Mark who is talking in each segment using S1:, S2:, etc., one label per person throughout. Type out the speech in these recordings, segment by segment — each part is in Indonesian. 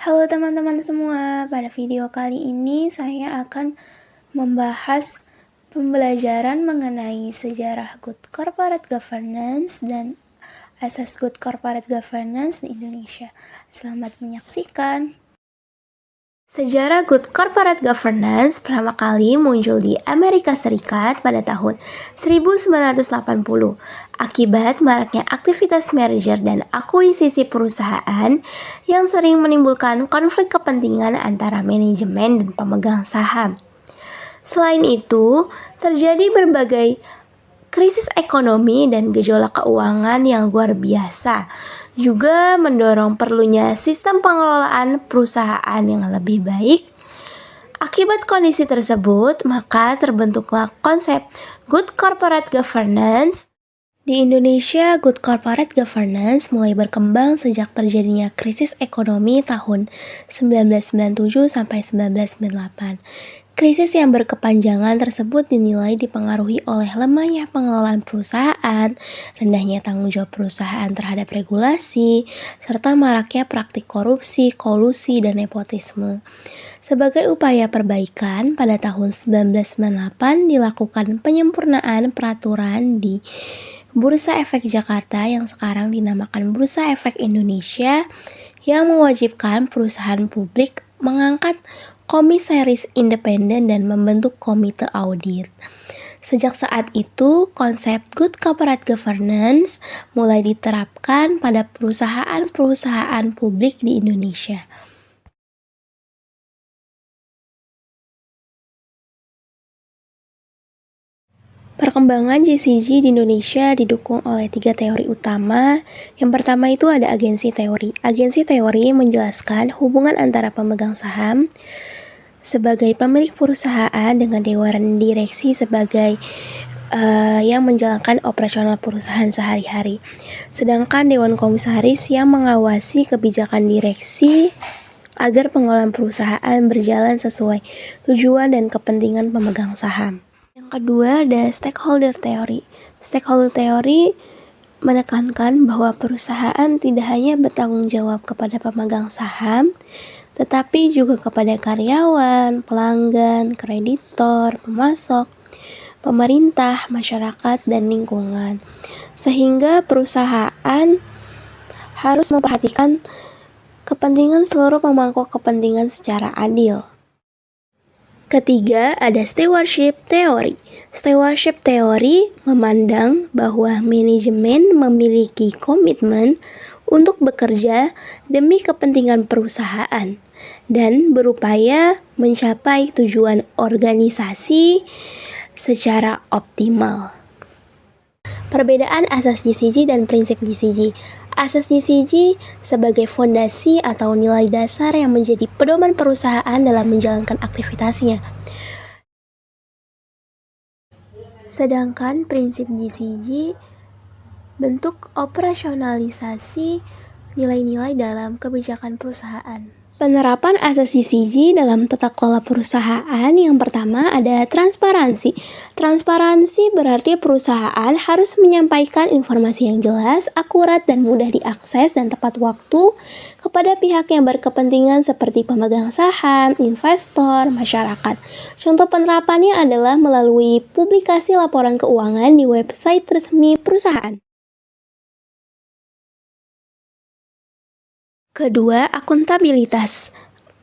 S1: Halo teman-teman semua, pada video kali ini saya akan membahas pembelajaran mengenai sejarah Good Corporate Governance dan asas Good Corporate Governance di Indonesia. Selamat menyaksikan. Sejarah Good Corporate Governance pertama kali muncul di Amerika Serikat pada tahun 1980 akibat maraknya aktivitas merger dan akuisisi perusahaan yang sering menimbulkan konflik kepentingan antara manajemen dan pemegang saham. Selain itu, terjadi berbagai krisis ekonomi dan gejolak keuangan yang luar biasa juga mendorong perlunya sistem pengelolaan perusahaan yang lebih baik. Akibat kondisi tersebut, maka terbentuklah konsep Good Corporate Governance. Di Indonesia, Good Corporate Governance mulai berkembang sejak terjadinya krisis ekonomi tahun 1997 sampai 1998. Krisis yang berkepanjangan tersebut dinilai dipengaruhi oleh lemahnya pengelolaan perusahaan, rendahnya tanggung jawab perusahaan terhadap regulasi, serta maraknya praktik korupsi, kolusi, dan nepotisme. Sebagai upaya perbaikan, pada tahun 1998 dilakukan penyempurnaan peraturan di Bursa Efek Jakarta yang sekarang dinamakan Bursa Efek Indonesia yang mewajibkan perusahaan publik mengangkat komisaris independen dan membentuk komite audit. Sejak saat itu, konsep Good Corporate Governance mulai diterapkan pada perusahaan-perusahaan publik di Indonesia. Perkembangan JCG di Indonesia didukung oleh 3 teori utama. Yang pertama itu ada agensi teori. Agensi teori menjelaskan hubungan antara pemegang saham sebagai pemilik perusahaan dengan dewan direksi sebagai yang menjalankan operasional perusahaan sehari-hari. Sedangkan dewan komisaris yang mengawasi kebijakan direksi agar pengelolaan perusahaan berjalan sesuai tujuan dan kepentingan pemegang saham. Yang kedua ada stakeholder theory. Stakeholder theory menekankan bahwa perusahaan tidak hanya bertanggung jawab kepada pemegang saham, tetapi juga kepada karyawan, pelanggan, kreditor, pemasok, pemerintah, masyarakat, dan lingkungan. Sehingga perusahaan harus memperhatikan kepentingan seluruh pemangku kepentingan secara adil. Ketiga, ada stewardship theory. Stewardship theory memandang bahwa manajemen memiliki komitmen untuk bekerja demi kepentingan perusahaan dan berupaya mencapai tujuan organisasi secara optimal. Perbedaan asas JCG dan prinsip JCG. Asas JCG sebagai fondasi atau nilai dasar yang menjadi pedoman perusahaan dalam menjalankan aktivitasnya. Sedangkan prinsip JCG bentuk operasionalisasi nilai-nilai dalam kebijakan perusahaan. Penerapan asas JCG dalam tata kelola perusahaan yang pertama ada transparansi. Transparansi berarti perusahaan harus menyampaikan informasi yang jelas, akurat, dan mudah diakses dan tepat waktu kepada pihak yang berkepentingan seperti pemegang saham, investor, masyarakat. Contoh penerapannya adalah melalui publikasi laporan keuangan di website resmi perusahaan. Kedua, akuntabilitas.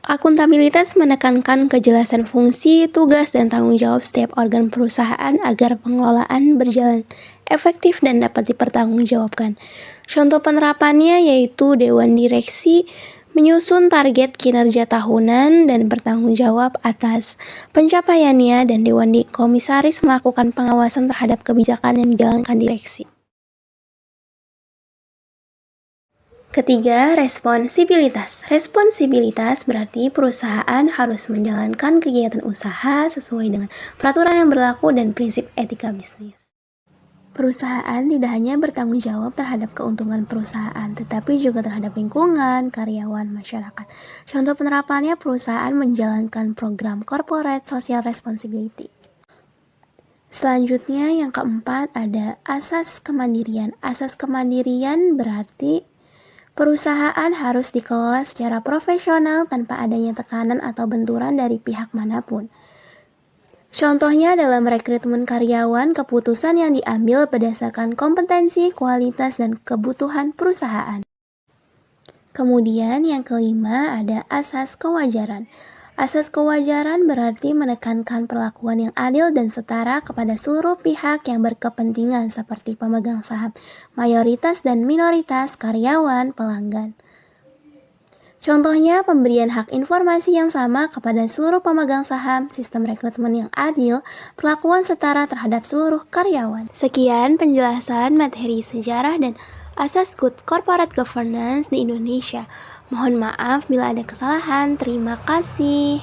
S1: Akuntabilitas menekankan kejelasan fungsi, tugas, dan tanggung jawab setiap organ perusahaan agar pengelolaan berjalan efektif dan dapat dipertanggungjawabkan. Contoh penerapannya yaitu Dewan Direksi menyusun target kinerja tahunan dan bertanggung jawab atas pencapaiannya, dan Dewan Komisaris melakukan pengawasan terhadap kebijakan yang dijalankan direksi. Ketiga, responsibilitas. Responsibilitas berarti perusahaan harus menjalankan kegiatan usaha sesuai dengan peraturan yang berlaku dan prinsip etika bisnis. Perusahaan tidak hanya bertanggung jawab terhadap keuntungan perusahaan, tetapi juga terhadap lingkungan, karyawan, masyarakat. Contoh penerapannya perusahaan menjalankan program corporate social responsibility. Selanjutnya yang keempat ada asas kemandirian. Asas kemandirian berarti Perusahaan harus dikelola secara profesional tanpa adanya tekanan atau benturan dari pihak manapun. Contohnya dalam rekrutmen karyawan, keputusan yang diambil berdasarkan kompetensi, kualitas, dan kebutuhan perusahaan. Kemudian yang kelima ada asas kewajaran. Asas kewajaran berarti menekankan perlakuan yang adil dan setara kepada seluruh pihak yang berkepentingan seperti pemegang saham, mayoritas dan minoritas, karyawan, pelanggan. Contohnya pemberian hak informasi yang sama kepada seluruh pemegang saham, sistem rekrutmen yang adil, perlakuan setara terhadap seluruh karyawan. Sekian penjelasan materi sejarah dan asas good corporate governance di Indonesia. Mohon maaf bila ada kesalahan. Terima kasih.